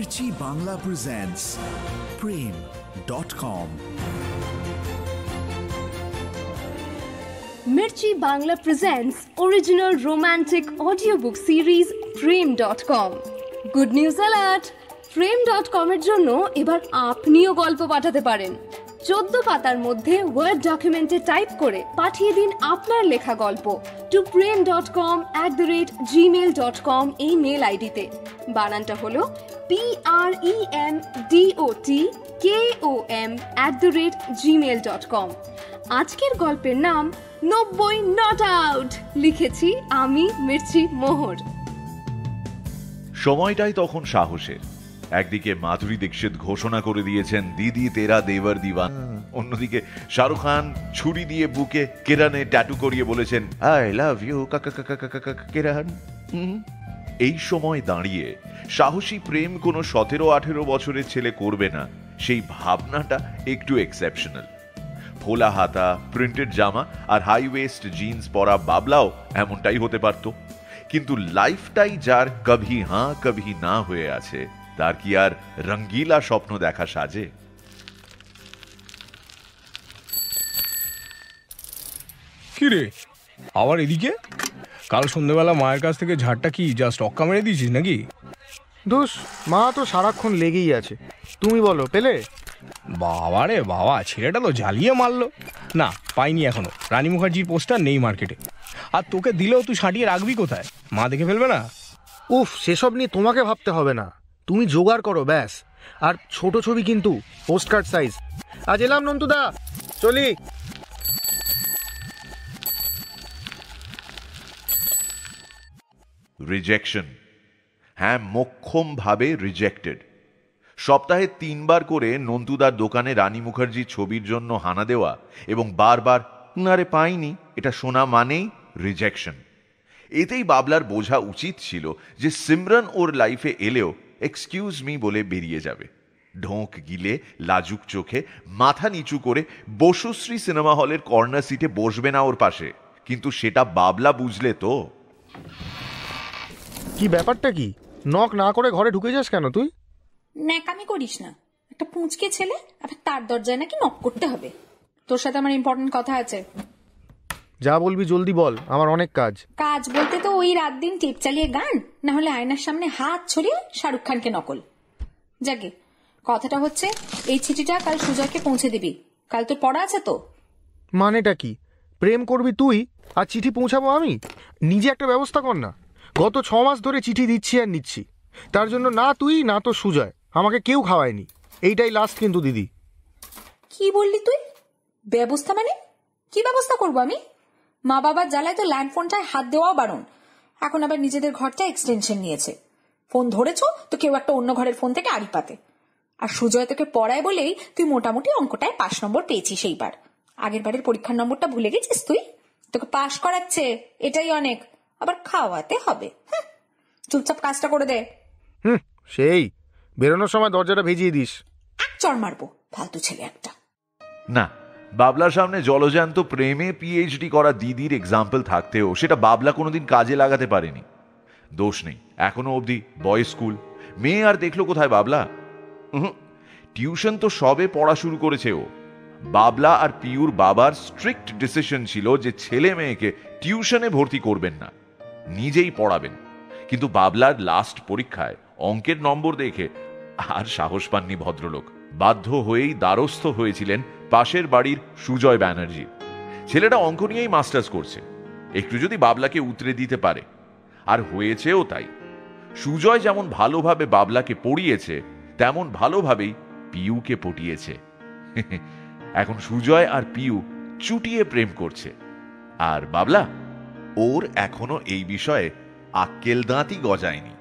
Mirchi Bangla presents Prem.com. Mirchi Bangla presents original romantic audiobook series Prem.com. Good news alert! Prem.com এর জন্য এবার আপনিও গল্প পাঠাতে পারেন। 14 পাতার মধ্যে ওয়ার্ড ডকুমেন্টে টাইপ করে পাঠিয়ে দিন আপনার লেখা গল্প to prem.com@gmail.com এই মেল আইডিতে। বানানটা হলো premdotkom@gmail.com। আজকের গল্পের নাম 90 নট আউট, লিখেছি আমি মির্চি মোহর। সময়টাই তখন সাহসের। একদিকে মাধুরী দীক্ষিত ঘোষণা করে দিয়েছেন দিদি তেরা দেবর দিওয়ান, অন্যদিকে শাহরুখ খান ছুরি দিয়ে বুকে কিরণে ট্যাটু করিয়ে বলেছেন আই লাভ ইউ কিরণ। এই সময় দাঁড়িয়ে সাহসী প্রেম কোনো 17-18 বছরের ছেলে করবে না, সেই ভাবনাটা একটু এক্সেপশনাল। ফোলা হাতা, প্রিন্টেড জামা আর হাই ওয়েস্ট জিন্স পরা বাবলাও এমনটাই হতে পারত। কিন্তু লাইফটাই যার কভি হাঁ কভি না হয়ে আছে, তার কি আর রঙ্গিলা স্বপ্ন দেখা সাজে? কি রে আবার এদিকে? কাল সন্ধ্যেবেলা মায়ের কাছ থেকে ঝাড়টা কি জাস্ট অক্কা মেরে দিয়েছিস নাকি? দোষ, মা তো সারাক্ষণ লেগেই আছে। তুমি বলো, পেলে? বাবা রে বাবা, ছেলেটা তো জ্বালিয়ে মারলো। না, পাইনি এখনো। রানী মুখার্জির পোস্টার নেই মার্কেটে। আর তোকে দিলেও তুই সাঁটিয়ে রাখবি কোথায়? মা দেখে ফেলবে না? উফ, সেসব নিয়ে তোমাকে ভাবতে হবে না, তুমি জোগাড় করো ব্যাস। আর ছোট ছবি কিন্তু, পোস্টকার্ড সাইজ। আজ এলাম নন্টুদা, চলি। রিজেকশন, হ্যাঁ, মোক্ষম ভাবে রিজেক্টেড। সপ্তাহে 3 বার করে নন্টুদার দোকানে রানী মুখার্জির ছবির জন্য হানা দেওয়া এবং বারবার আরে পাইনি এটা শোনা মানেই রিজেকশন। এতেই বাবলার বোঝা উচিত ছিল যে সিমরন ওর লাইফে এলেও এক্সকিউজ মি বলে বেরিয়ে যাবে। ঢোক গিলে লাজুক চোখে মাথা নিচু করে বসুশ্রী সিনেমা হলের কর্নার সিটে বসবে না ওর পাশে। কিন্তু সেটা বাবলা বুঝলে তো। কি ব্যাপারটা কি? নক না করে ঘরে ঢুকে যাস কেন তুই? ন্যাকামি করিস না, একটা পুঁচকে ছেলে, আবার তার দরজায় নাকি নক করতে হবে। তোর সাথে আমার ইম্পর্টেন্ট কথা আছে। যা বলবি জলদি বল, আমার অনেক কাজ। কাজ বলতে তো ওই রাত দিন টেপ চালিয়ে গান, না হলে আয়নার সামনে হাত ছড়িয়ে শাহরুখ খানকে নকল। যাকে কথাটা হচ্ছে, এই চিঠিটা কাল সুজয়কে পৌঁছে দিবি। কাল তোর পড়া আছে তো? মানেটা কি? প্রেম করবি তুই আর চিঠি পৌঁছাবো আমি? নিজে একটা ব্যবস্থা কর না। গত 6 মাস ধরে চিঠি দিচ্ছি আর নিচ্ছি, তার জন্য না তুই না তো সুজয় আমাকে কেউ খাওয়ায়নি। এইটাই লাস্ট কিন্তু দিদি। কি বললি তুই? ব্যবস্থা মানে কি ব্যবস্থা করবো আমি? মা বাবার জ্বালায় তো ল্যান্ড ফোনটায় হাত দেওয়াও বারণ। এখন আবার নিজেদের ঘরটা এক্সটেনশন নিয়েছে। ফোন ধরেছো তো কেউ একটা অন্য ঘরের ফোন থেকে আড়ি পাতে। আর সুজয় তোকে পড়ায় বলেই তুই মোটামুটি অঙ্কটায় 5 নম্বর পেয়েছিস এইবার। আগের বারের পরীক্ষার নম্বরটা ভুলে গেছিস তুই? তোকে পাশ করাচ্ছে, এটাই অনেক। আবার খাওয়াতে হবে। চুপচাপ কাজটা করে দে। সেই বেরোনোর সময় দরজাটা ভেজিয়ে দিস। এক চড় মারবো, ফালতু ছেলে একটা। না, বাবলার সামনে জলজান্ত প্রেমে পিএইচডি করা দিদির এক্সাম্পল থাকতেও সেটা বাবলা কোনোদিন কাজে লাগাতে পারেনি। দোষ নেই, এখনো অবধি বয়েজ স্কুল। মেয়ে আর দেখলো কোথায় বাবলা? টিউশন তো সবে পড়া শুরু করেছে ও। বাবলা আর পিউর বাবার স্ট্রিক্ট ডিসিশন ছিল যে ছেলে মেয়েকে টিউশনে ভর্তি করবেন না, নিজেই পড়াবেন। কিন্তু বাবলার লাস্ট পরীক্ষায় অঙ্কের নম্বর দেখে আর সাহস পাননি ভদ্রলোক। বাধ্য হয়েই দ্বারস্থ হয়েছিলেন পাশের বাড়ির সুজয় ব্যানার্জি। ছেলেটা অঙ্ক নিয়েই মাস্টার্স করছে, একটু যদি বাবলাকে উতরে দিতে পারে। আর হয়েছেও তাই। সুজয় যেমন ভালোভাবে বাবলাকে পড়িয়েছে, তেমন ভালোভাবেই পিউকে পটিয়েছে। এখন সুজয় আর পিউ চুটিয়ে প্রেম করছে, আর বাবলা ওর এখনো এই বিষয়ে আক্কেল দাঁতই গজায়নি।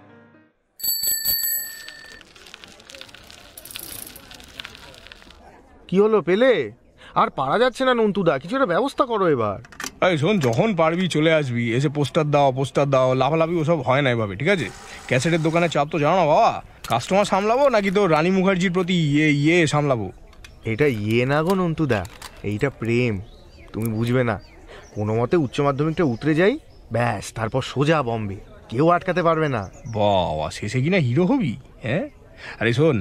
কি হলো, পেলে? আর পারা যাচ্ছে না নন্টুদা, কিছু একটা ব্যবস্থা করো এবার। এই শোন, যখন পারবি চলে আসবি, এসে পোস্টার দাও, লাফালাফি ওসব হয় না এভাবে, ঠিক আছে? ক্যাসেটের দোকানে চাপ তো জানো না বাবা। কাস্টমার সামলাবো নাকি তো রানী মুখার্জির প্রতি ইয়ে সামলাবো? এটা না গো নন্টুদা, এইটা প্রেম, তুমি বুঝবে না। কোনো মতে উচ্চ মাধ্যমিকটা উতরে যাই, ব্যাস তারপর সোজা বম্বে, কেউ আটকাতে পারবে না। বাবা, শেষে কিনা হিরো হবি? হ্যাঁ, আরে শোন,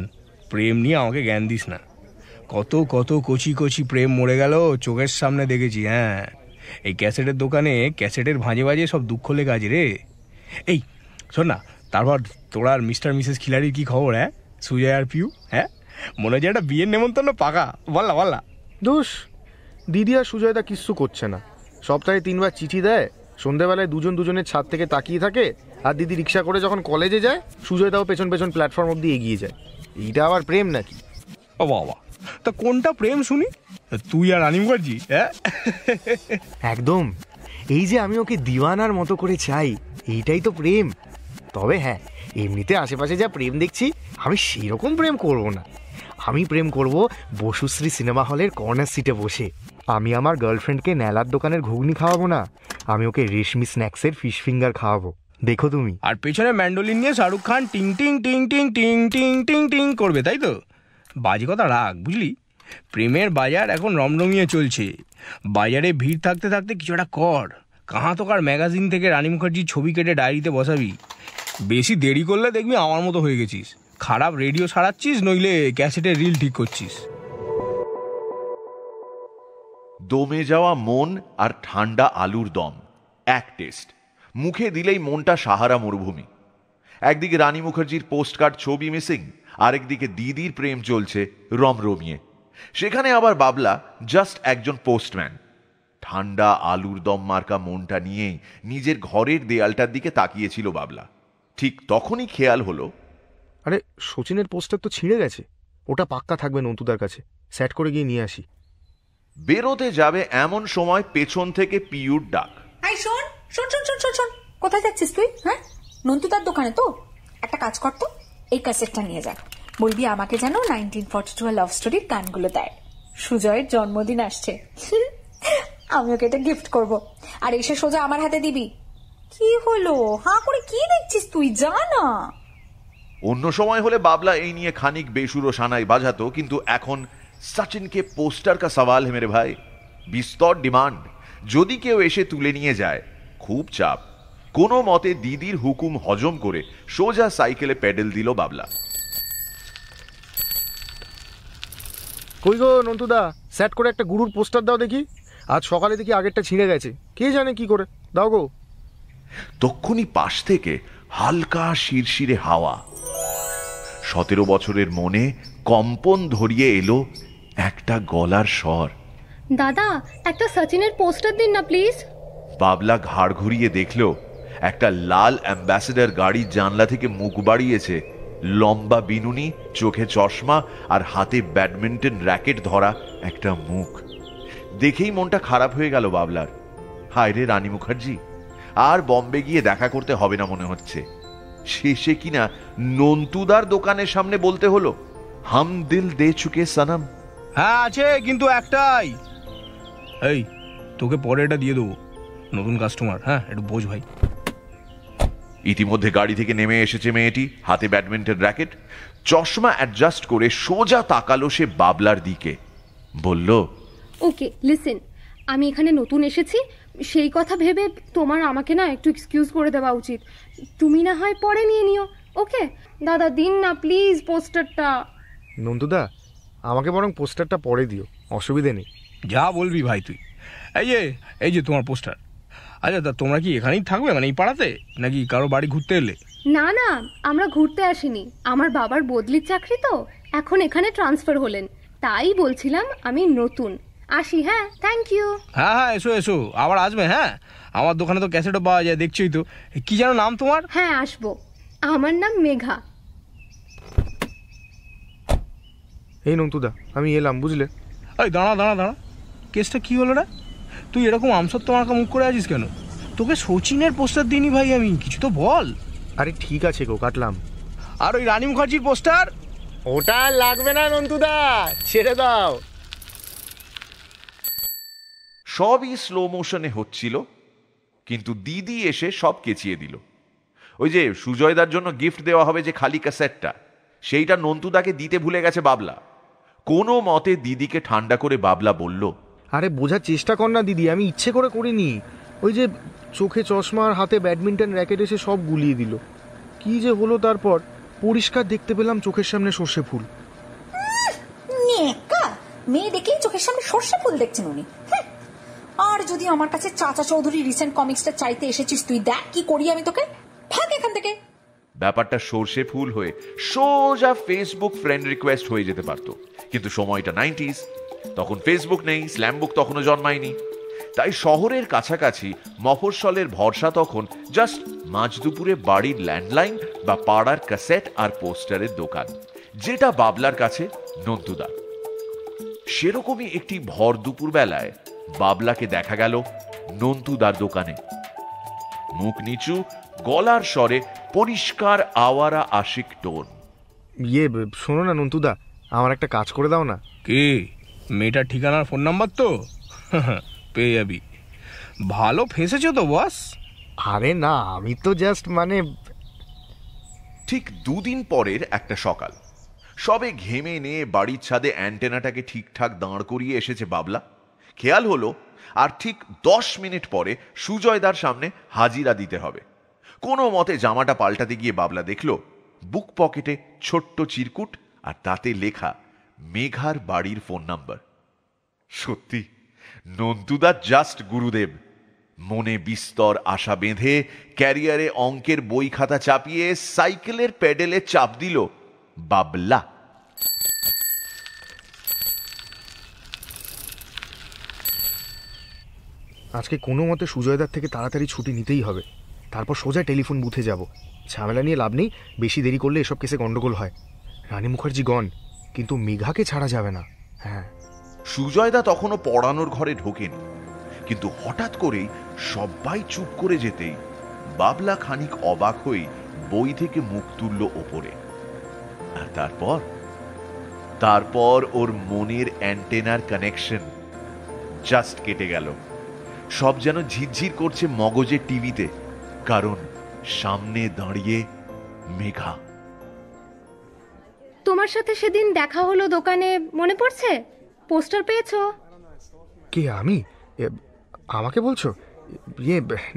প্রেম নিয়ে আমাকে জ্ঞান দিস না। কত কত কচি কচি প্রেম মরে গেল চোখের সামনে দেখেছি। হ্যাঁ, এই ক্যাসেটের দোকানে ক্যাসেটের ভাঁজে ভাঁজে সব দুঃখ লেগে আছে রে। এই শোন না, তারপর তোরা আর মিস্টার মিসেস খিলাড়ির কি খবর? হ্যাঁ, সুজয় আর পিউ, হ্যাঁ মনে হচ্ছে একটা বিয়ের নেমন্তন্ন পাকা। বললা বললা। দোষ, দিদি আর সুজয়দা কিচ্ছু করছে না। সপ্তাহে 3 বার চিঠি দেয়, সন্ধেবেলায় দুজনের ছাদ থেকে তাকিয়ে থাকে, আর দিদি রিক্সা করে যখন কলেজে যায় সুজয়দাও পেছন পেছন প্ল্যাটফর্ম অব্দি এগিয়ে যায়। এইটা আবার প্রেম নাকি? ও বাবা, তা কোনটা প্রেম শুনি? তুই আর রানী মুখার্জি? হ্যাঁ একদম। এই যে আমি ওকে দিওয়ানার মতো করে চাই, এইটাই তো প্রেম। তবে হ্যাঁ, এমনিতে আশেপাশে যা প্রেম দেখছি আমি সেরকম প্রেম করব না। আমি প্রেম করব বসুশ্রী সিনেমা হলের কর্নার সিটে বসে। আমি আমার গার্লফ্রেন্ডকে নেলার দোকানের ঘুগনি খাওয়াবো না, আমি ওকে রেশমি স্ন্যাক্সের ফিশ ফিঙ্গার খাওয়াবো। দেখো তুমি। আর পেছনে ম্যান্ডোলিন নিয়ে শাহরুখ খান টিং টিং টিং টিং টিং টিং টিং টিং করবে, তাই তো? বাজে কথা রাখ, বুঝলি? প্রেমের বাজার এখন রমরমিয়ে চলছে। বাজারে ভিড় থাকতে থাকতে কিছু একটা কর। কাহা তোকার ম্যাগাজিন থেকে রানী মুখার্জির ছবি কেটে ডায়েরিতে বসাবি। বেশি দেরি করলে দেখবি আমার মতো হয়ে গেছিস। খারাপ রেডিও সারাচ্ছিস, নইলে ক্যাসেটের রিল ঠিক করছিস। দমে যাওয়া মন আর ঠান্ডা আলুর দম এক টেস্ট। মুখে দিলেই মনটা সাহারা মরুভূমি। একদিকে রানী মুখার্জির পোস্টকার্ড ছবি মিসিং, আরেকদিকে দিদির প্রেম চলছে রমরমিয়ে। সেখানে আবার বাবলা জাস্ট একজন পোস্টম্যান। ঠান্ডা আলুর দম মার্কা মনটা নিয়েই নিজের ঘরের দেয়ালটার দিকে তাকিয়েছিল বাবলা। ঠিক তখনই খেয়াল হলো, আরে সচিনের পোস্টার তো ছিঁড়ে গেছে, ওটা পাক্কা থাকবে নন্তুদার কাছে, সেট করে গিয়ে নিয়ে আসি। বেরোতে যাবে এমন সময় পেছন থেকে পিউর ডাক। আই শোন শোন শোন শোন শোন শোন, কোথায় যাচ্ছিস তুই? হ্যাঁ, নন্তুদার দোকানে তো। একটা কাজ কর তো, এই ক্যাসেটটা নিয়ে যা। বলবি আমাকে যেন 1942 লাভ স্টোরির গানগুলো দেয়। সুজয়ের জন্মদিন আসছে, আমি ওকে এটা গিফট করব। আর এসে সোজা আমার হাতে দিবি। কি হলো, হাঁ করে কি দেখছিস তুই? যা না। অন্য সময় হলে বাবলা এই নিয়ে খানিক বেসুরো সানাই বাজাতো, কিন্তু এখন সচিনকে পোস্টার কা সওয়াল হে মেরে ভাই। বিস্তর ডিমান্ড। যদি কেউ এসে তুলে নিয়ে যায় খুব চাপ। কোনো মতে দিদির হুকুম হজম করে সোজা সাইকেলে প্যাডেল দিল বাবলা। কই গো নন্তুদা, সেট করে একটা গুরুর পোস্টার দাও দেখি। আজ সকালে দেখি আগেরটা ছিঁড়ে গেছে, কে জানে কি করে। দাও গো। তক্ষুনি পাশ থেকে হালকা শিরশিরে হাওয়া। 17 বছরের মনে কম্পন ধরিয়ে এলো একটা গলার স্বর। দাদা, একটা সচিনের পোস্টার দিন না প্লিজ। বাবলা ঘাড় ঘুরিয়ে দেখলো একটা লাল অ্যাম্বাসেডর গাড়ির জানলা থেকে মুখ বাড়িয়েছে লম্বা বিনুনি, চোখে চশমা আর হাতে ব্যাডমিন্টন র্যাকেট ধরা একটা মুখ। দেখেই মনটা খারাপ হয়ে গেল বাবলার। হায় রে রানী মুখার্জি, আর বম্বে গিয়ে দেখা করতে হবে না মনে হচ্ছে। শেষে কিনা নন্তুদার দোকানের সামনে বলতে হলো, হাম দিল দে চুকে সনম। হ্যাঁ আছে, কিন্তু একটাই। এই তোকে পরে এটা দিয়ে দেবো, নতুন কাস্টমার। হ্যাঁ একটু বোঝ ভাই। ইতিমধ্যে গাড়ি থেকে নেমে এসেছে মেয়েটি, হাতে ব্যাডমিন্টন র্যাকেট। চশমা অ্যাডজাস্ট করে সোজা তাকালো সে বাবলার দিকে, বলল, ওকে লিসেন, আমি এখানে নতুন এসেছি, সেই কথা ভেবে তোমার আমাকে না একটু এক্সকিউজ করে দেওয়া উচিত। তুমি না হয় পরে নিয়ে নিও। ওকে দাদা, দিন না প্লিজ পোস্টারটা। নন্তুদা, আমাকে বরং পোস্টারটা পরে দিও, অসুবিধে নেই। যা বলবি ভাই তুই। এই যে তোমার পোস্টার। আচ্ছা তা তোমরা কি এখানেই থাকবে, মানে এই পাড়াতে, নাকি কারো বাড়ি ঘুরতে এলে? না না, আমরা ঘুরতে আসিনি। আমার বাবার বদলির চাকরি তো, এখন এখানে ট্রান্সফার হলেন, তাই বলছিলাম আমি নতুন। আসি। হ্যাঁ, থ্যাংক ইউ। হ্যাঁ হ্যাঁ, এসো এসো, আবার আসবে। হ্যাঁ, আমার দোকানে তো ক্যাসেটও পাওয়া যায়, দেখছোই তো। কি যেন নাম তোমার? হ্যাঁ আসবো, আমার নাম মেঘা। এই নন্তুদা, আমি এলাম, বুঝলে। এই দাঁড়া দাঁড়া দাঁড়া, কেসটা কি হলো রে? তুই এরকম আমসত্ব মার্কা মুখ করে আছিস কেন? তোকে সচিনের পোস্টার দিইনি ভাই আমি, কিছু তো বল। আরে ঠিক আছে গো, কাটলাম। আর ওই রানী মুখার্জির পোস্টার? ওটা লাগবে না নন্তুদা, ছেড়ে দাও। সবই স্লো মোশনে হচ্ছিল, কিন্তু দিদি এসে সব কেচিয়ে দিল। ওই যে সুজয়দার জন্য গিফট দেওয়া হবে যে খালি ক্যাসেটটা, সেইটা নন্তুদাকে দিতে ভুলে গেছে বাবলা। কোনো মতে দিদিকে ঠান্ডা করে বাবলা বলল, আরে বোঝার চেষ্টা কর না দিদি, আমি ইচ্ছে করে করিনি। ওই যে চোখে চশমা আর হাতে ব্যাডমিন্টন র্যাকেট এসে সব গুলিয়ে দিল। কি যে হলো তারপর, পরিষ্কার দেখতে পেলাম চোখের সামনে সর্ষে ফুল। নেকা মেয়ে দেখেই চোখের সামনে সর্ষে ফুল দেখছেন উনি। আর যদি আমার কাছে চাচা চৌধুরী রিসেন্ট কমিক্সটা চাইতে এসেছিস, তুই দেখ কি করি আমি তোকে। ভাগ এখান থেকে। ব্যাপারটা সর্ষে ফুল হয়ে সোজা ফেসবুক ফ্রেন্ড রিকোয়েস্ট হয়ে যেতে পারতো, কিন্তু সময়টা 90s, তখন ফেসবুক নেই, স্ল্যামবুক তখনও জন্মায়নি। তাই শহরের কাছাকাছি মফস্বলের ভরসা তখন জাস্ট মাঝ দুপুরে বাড়ির ল্যান্ডলাইন বা পাড়ার ক্যাসেট আর পোস্টারের দোকান, যেটা বাবলার কাছে নন্তুদা। সেরকমই একটি ভর দুপুর বেলায় বাবলাকে দেখা গেল নন্তুদার দোকানে। মুখ নিচু, গলার স্বরে পরিষ্কার আওয়ারা আশিক টোন। শোনো না নন্তুদা, আমার একটা কাজ করে দাও না। কে? মেয়েটার ঠিকানার ফোন নাম্বার তো পেয়ে যাবি। ভালো ফেঁসেছো তো বস। আরে না, আমি তো জাস্ট ঠিক 2 দিন পরের একটা সকাল, সবে ঘেমে নিয়ে বাড়ির ছাদে অ্যান্টেনাটাকে ঠিকঠাক দাঁড় করিয়ে এসেছে বাবলা। খেয়াল হলো আর ঠিক 10 মিনিট পরে সুজয়দার সামনে হাজিরা দিতে হবে। কোনো মতে জামাটা পাল্টাতে গিয়ে বাবলা দেখল বুক পকেটে ছোট্ট চিরকুট, আর তাতে লেখা মেঘার বাড়ির ফোন নাম্বার। সত্যি নন্তুদা জাস্ট গুরুদেব। মনে বিস্তর আশা বেঁধে ক্যারিয়ারে অঙ্কের বই খাতা চাপিয়ে সাইকেলের প্যাডেলে চাপ দিল বাবলা। আজকে কোনো মতে সুজয়দার থেকে তাড়াতাড়ি ছুটি নিতেই হবে, তারপর সোজা টেলিফোন বুথে যাব। ঝামেলা নিয়ে লাভ নেই, বেশি দেরি করলে এসব কেসে গন্ডগোল হয়। রানী মুখার্জি গন, কিন্তু মেঘাকে ছাড়া যাবে না। হ্যাঁ, সুজয়দা তখনও পড়ানোর ঘরে ঢোকেনি, কিন্তু হঠাৎ করেই সবাই চুপ করে যেতেই বাবলা খানিক অবাক হয়ে বই থেকে মুখ তুলল ওপরে। আর তারপর ওর মনের অ্যান্টেনার কানেকশন জাস্ট কেটে গেল। সব যেন ঝিরঝির করছে মগজের টিভিতে, কারণ সামনে দাঁড়িয়ে মেঘা। তোমার সাথে সেদিন দেখা হলো দোকানে, মনে পড়ছে? পোস্টার পেয়েছো? কে? আমি? আমাকে বলছো?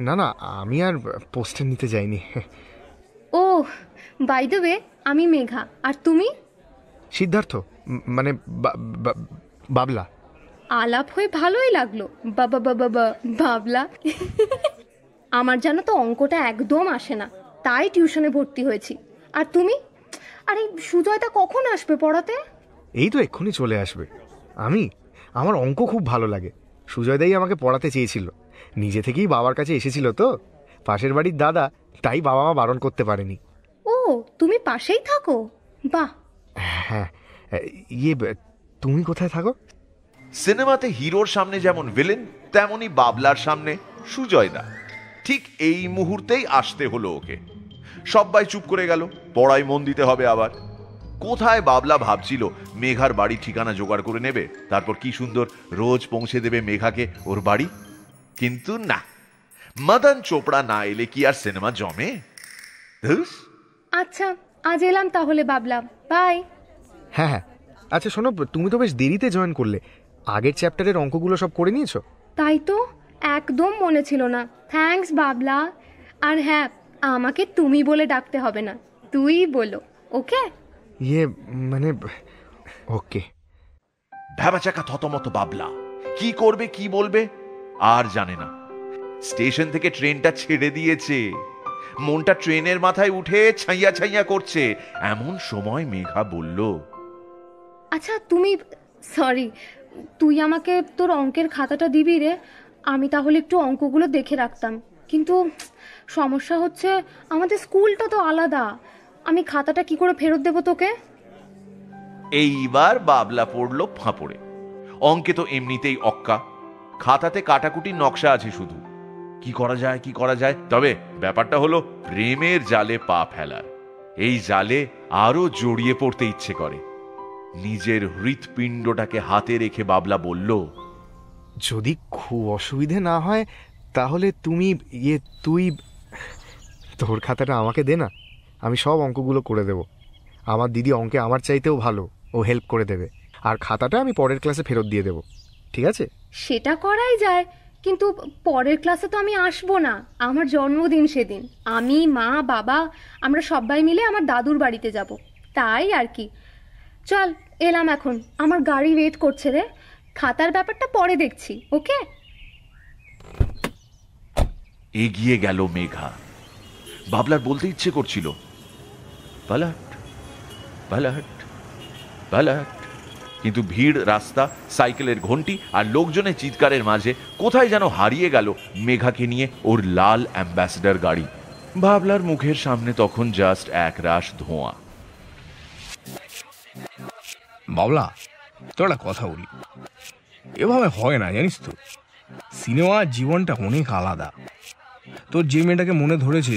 না না, আমি আর পোস্টার নিতে যাইনি। ও বাই দ্য ওয়ে, আমি মেঘা। আর তুমি? সিদ্ধার্থ, মানে বাবলা। আলাপ হয়ে ভালোই লাগলো। বাবলা। আমার জানো তো অঙ্কটা একদম আসে না, তাই টিউশনে ভর্তি হয়েছি। আর তুমি? আরে সুজয়দা কখন আসবে পড়াতে? এই তো এক্ষুনি চলে আসবে। আমার অঙ্ক খুব ভালো লাগে। সুজয়দাই আমাকে পড়াতে চেয়েছিল, নিজে থেকেই বাবার কাছে এসেছিল তো, পাশের বাড়ির দাদা, তাই বাবা মা বারণ করতে পারেনি। ও, তুমি পাশেই থাকো? বাহ। হ্যাঁ, তুমি কোথায় থাকো? সিনেমাতে হিরোর সামনে যেমন ভিলেন, তেমনি বাবলার সামনে সুজয়দা। ঠিক এই মুহূর্তেই আসতে হলো ওকে। সবাই চুপ করে গেল, পড়ায় মন দিতে হবে আবার। কোথায় বাবলা ভাবছিল মেঘার বাড়ির ঠিকানা জোগাড় করে নেবে, তারপর কি সুন্দর রোজ পৌঁছে দেবে মেঘাকে ওর বাড়ি। কিন্তু না, মদন চোপড়া না এলে কি আর সিনেমা জমে? আচ্ছা, আজ এলাম তাহলে বাবলা, বাই। হ্যাঁ, আচ্ছা শোনো, তুমি তো বেশ দেরিতে জয়েন করলে। আগের চ্যাপ্টারের অঙ্কগুলো সব করে নিয়েছো? তাই তো, একদম মনে ছিল না। থ্যাঙ্কস বাবলা। আর হ্যাঁ, আমাকে তুমি বলে ডাকতে হবে না, তুই বলো, ওকে? ওকে। ভ্যাবাচাকা থতমত বাবলা, কি করবে কি বলবে আর জানে না। স্টেশন থেকে ট্রেনটা ছেড়ে দিয়েছে, মনটা ট্রেনের মাথায় উঠে ছাইয়া ছাইয়া করছে। এমন সময় মেঘা বলল, আচ্ছা সরি, তুই আমাকে তোর অঙ্কের খাতাটা দিবি রে? আমি তাহলে একটু অঙ্কগুলো দেখে রাখতাম। কিন্তু সমস্যা হচ্ছে, আমাদের স্কুলটা তো আলাদা, আমি খাতাটা কি করে ফেরত দেবো তোকে? এইবার বাবলা পড়ল ফাঁপড়ে। অঙ্কে তো এমনিতেই অক্কা, খাতাতে কাটাকুটির নকশা আছে শুধু। কি করা যায়? তবে ব্যাপারটা হলো প্রেমের জালে পা ফেলার। এই জালে আরো জড়িয়ে পড়তে ইচ্ছে করে। নিজের হৃৎপিণ্ডটাকে হাতে রেখে বাবলা বলল, যদি খুব অসুবিধে না হয় তাহলে তুই তোর খাতাটা আমাকে দে না, আমি সব অঙ্কগুলো করে দেব। আমার দিদি অঙ্কে আমার চাইতেও ভালো, ও হেল্প করে দেবে। আর খাতাটা আমি পরের ক্লাসে ফেরত দিয়ে দেব, ঠিক আছে? সেটা করাই যায়, কিন্তু পরের ক্লাসে তো আমি আসবো না, আমার জন্মদিন সেদিন। আমি, মা, বাবা আমরা সবাই মিলে আমার দাদুর বাড়িতে যাব, তাই আর কি। চল এলাম এখন, আমার গাড়ি ওয়েট করছে রে। খাতার ব্যাপারটা পরে দেখছি, ওকে? এগিয়ে গেল মেঘা। বাবলার বলতে ইচ্ছে করছিল, পালাট পালাট পালাট, কিন্তু ভিড়, রাস্তা, সাইকেলের ঘন্টি আর লোকজনের চিৎকারের মাঝে কোথায় যেন হারিয়ে গেল মেঘাকে নিয়ে ওর লাল অ্যাম্বাসেডর গাড়ি। বাবলার মুখের সামনে তখন জাস্ট এক রাশ ধোঁয়া। বাবলা, তোর একটা কথা বলি, এভাবে হয় না জানিস তো। সিনেমার জীবনটা অনেক আলাদা। তোর যে মেয়েটাকে মনে ধরেছে,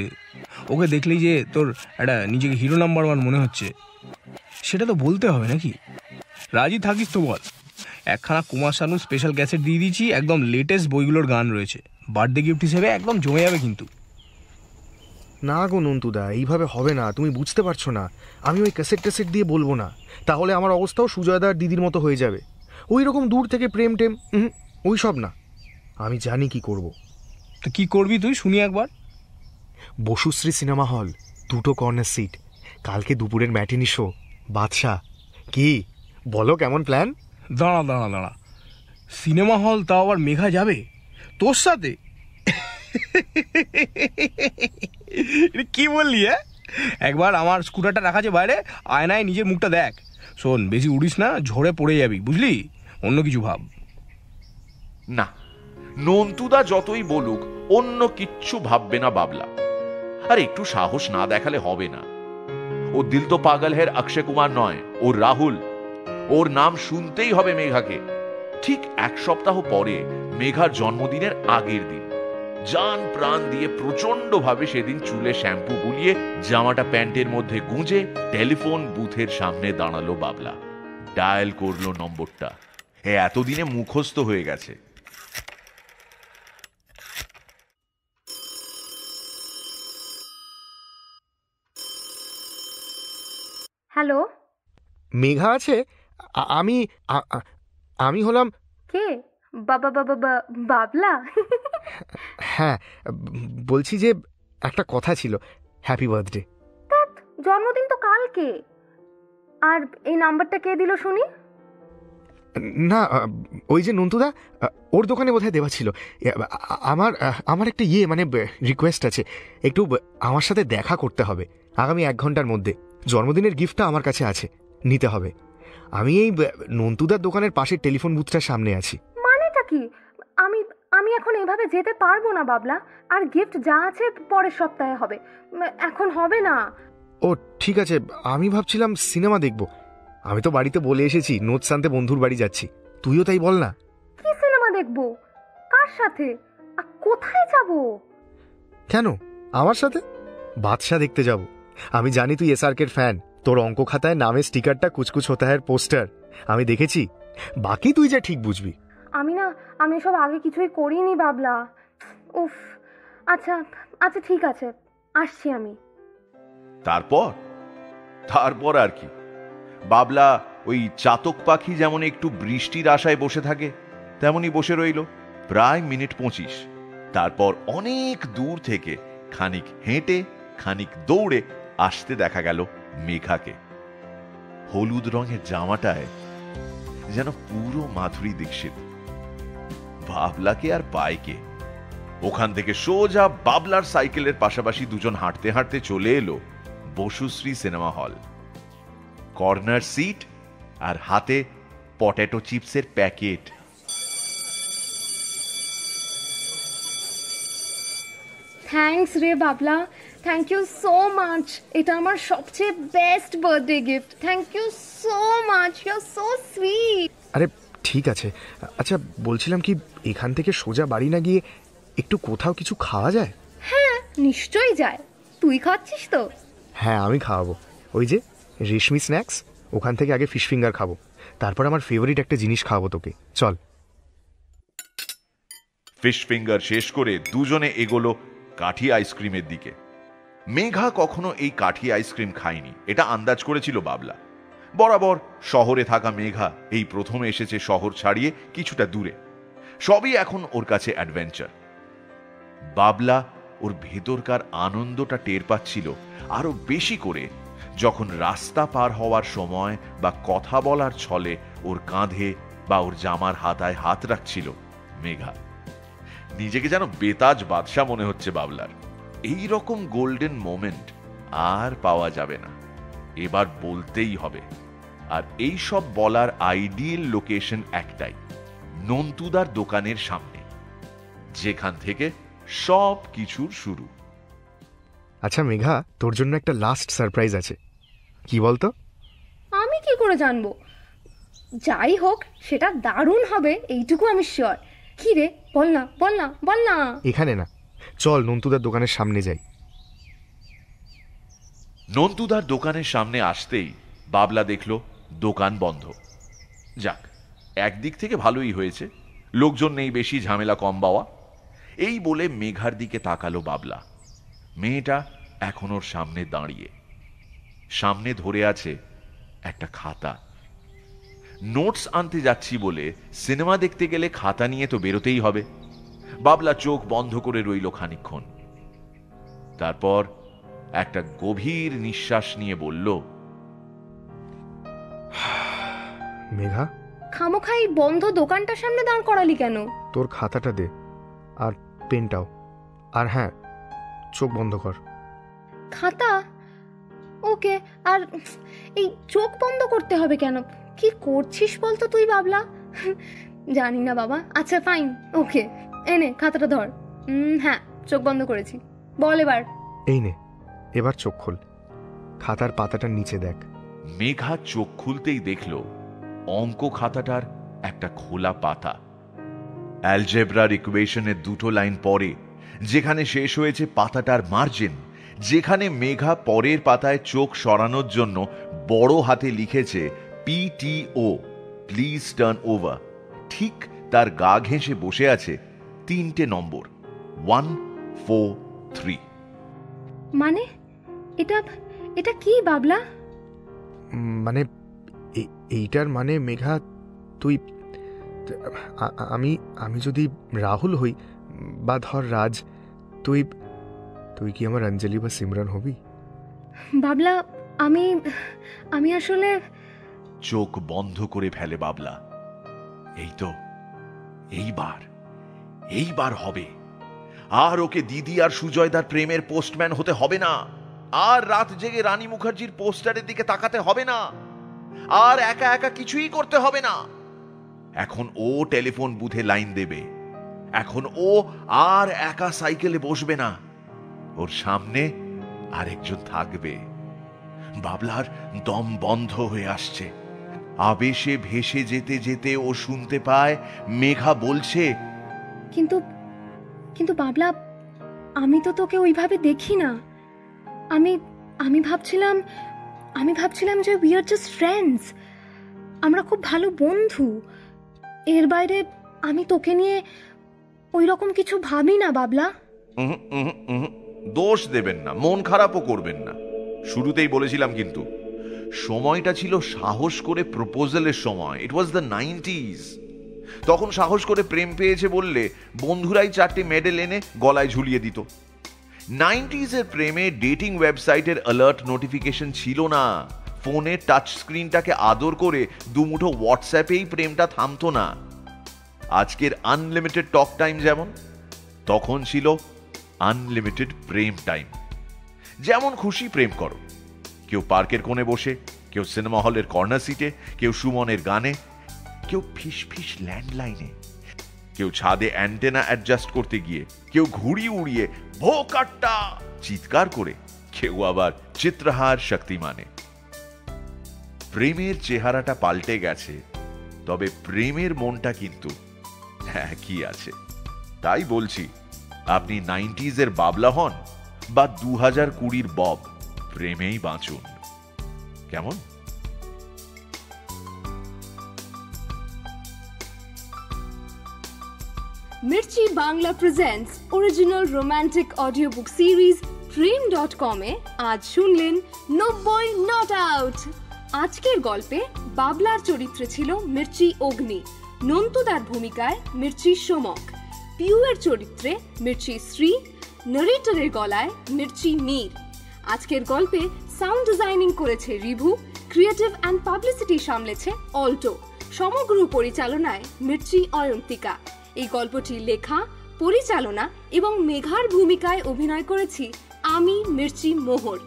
ওকে দেখলেই যে তোর একটা নিজেকে হিরো নাম্বার 1 মনে হচ্ছে, সেটা তো বলতে হবে নাকি? রাজি থাকিস তো বল। একখানা কুমার শানু স্পেশাল ক্যাসেট দিয়ে দিয়েছি, একদম লেটেস্ট বইগুলোর গান রয়েছে। বার্থডে গিফট হিসেবে একদম জমে যাবে কিন্তু। না গো নন্তুদা, এইভাবে হবে না, তুমি বুঝতে পারছো না। আমি ওই ক্যাসেট ট্যাসেট দিয়ে বলবো না, তাহলে আমার অবস্থাও সুজয়দার দিদির মতো হয়ে যাবে। ওই রকম দূর থেকে প্রেম টেম ওই সব না। আমি জানি কি করব। তো কি করবি তুই শুনি একবার। Basusree cinema hall, 2টো corner seat, কালকে দুপুরের ম্যাটিনি শো, বাদশা। কি বলো, কেমন প্ল্যান? দাঁড়া দাঁড়া দাঁড়া, সিনেমা হল তাও আবার মেঘা যাবে তোর সাথে? কি বললি? একবার আমার স্কুটারটা রাখা আছে বাইরে, আয়নায় নিজের মুখটা দেখ। শোন, বেশি উড়িস না, ঝড়ে পড়ে যাবি, বুঝলি? অন্য কিছু ভাব। না, নন্তুদা যতই বলুক অন্য কিচ্ছু ভাববে না বাবলা। আর একটু সাহস না দেখালে হবে না। ও দিল তো পাগল হের অক্ষয় কুমার নয়, ওর রাহুল। ওর নাম শুনতেই হবে মেঘাকে। ঠিক 1 সপ্তাহ পরে মেঘার জন্মদিনের আগের দিন জান প্রাণ দিয়ে প্রচন্ড ভাবে সেদিন চুলে শ্যাম্পু বুলিয়ে জামাটা প্যান্টের মধ্যে গুঁজে টেলিফোন বুথের সামনে দাঁড়ালো বাবলা। ডায়াল করলো নম্বরটা। এতদিনে মুখস্থ হয়ে গেছে। হ্যালো, মেঘা আছে? আমি আমি হলাম। কে? বাবা বাবা বাবলা? হ্যাঁ, বলছি যে একটা কথা ছিল। Happy birthday. জন্মদিন তো কালকে। আর এই নাম্বারটা কে দিল শুনি? না, ওই যে নন্তুদা, ওর দোকানে বোধহয় দেওয়া ছিল। আমার একটা মানে রিকোয়েস্ট আছে। একটু আমার সাথে দেখা করতে হবে আগামী 1 ঘন্টার মধ্যে। জন্মদিনের গিফটটা আমার কাছে আছে, নিতে হবে। আমি এই নন্তুদার দোকানের পাশের টেলিফোন বুথটার সামনে আছি। মানেটা কি? আমি আমি এখন এইভাবে যেতে পারবো না বাবলা। আর গিফট যা আছে পরের সপ্তাহে হবে, এখন হবে না। ও ঠিক আছে, আমি ভাবছিলাম সিনেমা দেখব। আমি তো বাড়িতে বলে এসেছি নোটস আনতে বন্ধুর বাড়ি যাচ্ছি। তুইও তাই বল না। কি সিনেমা দেখবো? কার সাথে? আর কোথায় যাব? কেন আমার সাথে? বাদশা দেখতে যাব। আমি জানি তুই এসআরকের ফ্যান। তোর অঙ্ক খাতায় নামের স্টিকারটা কুচকুচ হতে হয় পোস্টার, আমি দেখেছি। বাকি তুই যা ঠিক বুঝবি। আমি সব আগে কিছুই করিনি বাবলা। উফ, আচ্ছা আচ্ছা ঠিক আছে, আসছি আমি। তারপর আর কি? বাবলা ওই চাতক পাখি যেমন একটু বৃষ্টির আশায় বসে থাকে, তেমনই বসে রইল প্রায় মিনিট 25। তারপর অনেক দূর থেকে খানিক হেঁটে খানিক দৌড়ে আসতে দেখা গেল মেঘাকে। হলুদ রঙের জামাটায় যেন পুরো মাধুরী দীক্ষিত। বাবলাকে আর পায়কে। ওখান থেকে সোজা বাবলার সাইকেলের পাশাপাশি দুজন হাঁটতে হাঁটতে চলে এলো Basusree cinema hall. Corner seat আর হাতে পটেটো চিপসের প্যাকেট। থ্যাঙ্কস রে বাবলা, থ্যাংক ইউ সো মাচ। এটা আমার সবচেয়ে best birthday gift. Thank you so much, you are so sweet. আরে ঠিক আছে। আচ্ছা বলছিলাম কি, এখান থেকে সোজা বাড়ি না গিয়ে একটু কোথাও কিছু খাওয়া যায়? হ্যাঁ নিশ্চয়ই যায়। তুই খাচ্ছিস তো? হ্যাঁ আমি খাওয়াবো। ওই যে রেশমি স্ন্যাক্স, ওখান থেকে আগে ফিশ ফিঙ্গার খাবো, তারপর আমার ফেভারিট একটা জিনিস খাওয়াবো তোকে। চল। ফিশ ফিঙ্গার শেষ করে দুজনে এগোলো কাঠি আইসক্রিমের দিকে। মেঘা কখনো এই কাঠি আইসক্রিম খায়নি, এটা আন্দাজ করেছিল বাবলা। বরাবর শহরে থাকা মেঘা এই প্রথমে এসেছে শহর ছাড়িয়ে কিছুটা দূরে। সবই এখন ওর কাছে অ্যাডভেঞ্চার। বাবলা ওর ভেতরকার আনন্দটা টের পাচ্ছিল আরো বেশি করে যখন রাস্তা পার হওয়ার সময় বা কথা বলার ছলে ওর কাঁধে বা ওর জামার হাতায় হাত রাখছিল মেঘা। নিজেকে যেন বেতাজ বাদশা মনে হচ্ছে বাবলার। এই রকম গোল্ডেন মোমেন্ট আর পাওয়া যাবে না, এবার বলতেই হবে। আর এই সব বলার আইডিয়াল লোকেশন একটাই, নন্তুদার দোকানের সামনে, যেখান থেকে সব কিছুর শুরু। আচ্ছা মেঘা, তোর জন্য একটা লাস্ট সারপ্রাইজ আছে, কি বলতো? আমি কি করে জানবো? যাই হোক, সেটা দারুণ হবে এইটুকু আমি শিওর। কি রে, বল না বল না বল না। এখানে না, চল নন্তুদার দোকানের সামনে যাই। নন্তুদার দোকানের সামনে আসতেই বাবলা দেখল দোকান বন্ধ। যাক, একদিক থেকে ভালোই হয়েছে, লোকজন নেই বেশি, ঝামেলা কম পাওয়া। এই বলে মেঘার দিকে তাকালো বাবলা। মেয়েটা এখন ওর সামনে দাঁড়িয়ে, সামনে ধরে আছে একটা খাতা। নোটস আনতে যাচ্ছি বলে সিনেমা দেখতে গেলে খাতা নিয়ে তো বেরোতেই হবে। বাবলা চোখ বন্ধ করে রইল খানিকক্ষণ, তারপর একটা গভীর নিঃশ্বাস নিয়ে বলল, মেঘা, খামোখাই বন্ধ দোকানটার সামনে দাঁড় করালি কেন? তোর খাতাটা দে, আর পেনটাও, আর হ্যাঁ, চোখ বন্ধ কর। খাতা? ওকে। আর এই চোখ বন্ধ করতে হবে কেন? কি করছিস বলতো তুই বাবলা? জানি না বাবা। আচ্ছা ফাইন, ওকে, এনে খাতাটা ধর। হ্যাঁ, চোখ বন্ধ করেছি, বল এবার। এই নে, এবার চোখ খোল, খাতার পাতাটার নিচে দেখ। মেঘা চোখ খুলতেই দেখল অঙ্ক খাতাটার একটা খোলা পাতা। অ্যালজেব্রার ইকুয়েশনের দুটো লাইন পরে যেখানে শেষ হয়েছে পাতাটার মার্জিন, যেখানে মেঘা পরের পাতায় চোখ সরানোর জন্য বড় হাতে লিখেছে PTO, প্লিজ টার্ন ওভার, ঠিক তার গা ঘেঁষে বসে আছে 3টে নম্বর, 1, 4, 3। মানে এটা এটা কি বাবলা? মানে এইটার মানে মেঘা, তুই, আমি যদি রাহুল হই বা ধর রাজ, তুই তুই কি আমার অঞ্জলি বা সিমরান হবি? বাবলা, আমি আসলে... চোখ বন্ধ করে ফেলে বাবলা। এই তো, এইবার হবে। আর ওকে দিদি আর সুজয়দার প্রেমের পোস্টম্যান হতে হবে না, আর রাত জেগে রানী মুখার্জির পোস্টারের দিকে তাকাতে হবে না, আর একা একা কিছুই করতে হবে না। এখন ও টেলিফোন বুথে লাইন দেবে, এখন ও আর একা সাইকেলে বসবে না, ওর সামনে আরেকজন থাকবে। বাবলার দম বন্ধ হয়ে আসছে। আবেশে ভেসে যেতে যেতে ও শুনতে পায় মেঘা বলছে, কিন্তু বাবলা, আমি তো তোকে ওইভাবে দেখি না। আমি ভাবছিলাম যে উই আর জাস্ট ফ্রেন্ডস, আমরা খুব ভালো বন্ধু। এর বাইরে আমি তোকে নিয়ে ওই রকম কিছু ভাবি না বাবলা। দোষ দেবেন না, মন খারাপও করবেন না। শুরুতেই বলেছিলাম কিন্তু সময়টা ছিল সাহস করে প্রপোজালের সময়। ইট ওয়াজ দ্য 90s। তখন সাহস করে প্রেম পেয়েছে বললে বন্ধুরাই 4টে মেডেল এনে গলায় ঝুলিয়ে দিত। 90s এর প্রেমে ডেটিং ওয়েবসাইটের অ্যালার্ট নোটিফিকেশন ছিল না, ফোনে টাচ স্ক্রিনটাকে আদর করে দুমুঠো হোয়াটসঅ্যাপেই প্রেমটা থামতো না। আজকের আনলিমিটেড টক টাইম যেমন, তখন ছিল আনলিমিটেড প্রেম টাইম। যেমন খুশি প্রেম করো, কেউ পার্কের কোণে বসে, কেউ সিনেমা হলের কর্নার সিটে, কেউ সুমনের গানে, কেউ ফিস ফিস ল্যান্ডলাইনে, কেউ ছাদে অ্যান্টেনা অ্যাডজাস্ট করতে গিয়ে, কেউ ঘুড়ি উড়িয়ে ভো কাট্টা চিৎকার করে, কেউ আবার চিত্রহার শক্তিমানে। প্রেমের চেহারাটা পাল্টে গেছে, তবে প্রেমের মনটা কিন্তু একই আছে। তাই বলছি, আপনি 90s এর বাবলা হন বা 2020 বব, প্রেমেই বাঁচুন। কেমন? Mirchi Bangla presents original romantic audio book series প্রেম.com এ আজ শুনলেন 90 নট আউট। আজকের গল্পে বাবলার চরিত্রে ছিল মির্চি অগ্নি, নন্তুদার ভূমিকায় মির্চি সোমক, পিউয়ের চরিত্রে মির্চি শ্রী, নারেটরের গলায় মির্চি মীর। আজকের গল্পে সাউন্ড ডিজাইনিং করেছে রিভু, ক্রিয়েটিভ অ্যান্ড পাবলিসিটি সামলেছে অল্টো, সমগ্র পরিচালনায় মির্চি অয়ন্তিকা। এই গল্পটি লেখা, পরিচালনা এবং মেঘার ভূমিকায় অভিনয় করেছি আমি মির্চি মোহর।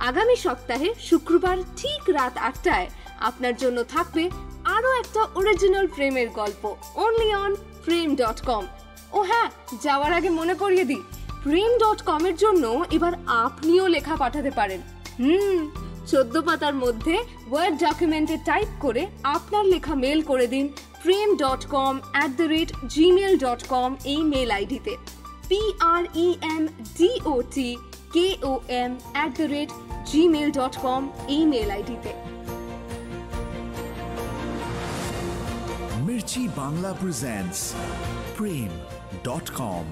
আগামী সপ্তাহে শুক্রবার ঠিক রাত 8টায় আপনার জন্য থাকবে আরো একটা অরিজিনাল প্রেমের গল্প, অনলি অন frame.com। ও হ্যাঁ, যাওয়ার আগে মনে করিয়ে দিই, frame.com এর জন্য এবার আপনিও লেখা পাঠাতে পারেন। 14 পাতার মধ্যে ওয়ার্ড ডকুমেন্টে টাইপ করে আপনার লেখা মেল করে দিন frame.com@gmail.com এই মেল আইডিতে, premdotkom@gmail.com এই মেল আইডিতে। Mirchi Bangla presents Prem.com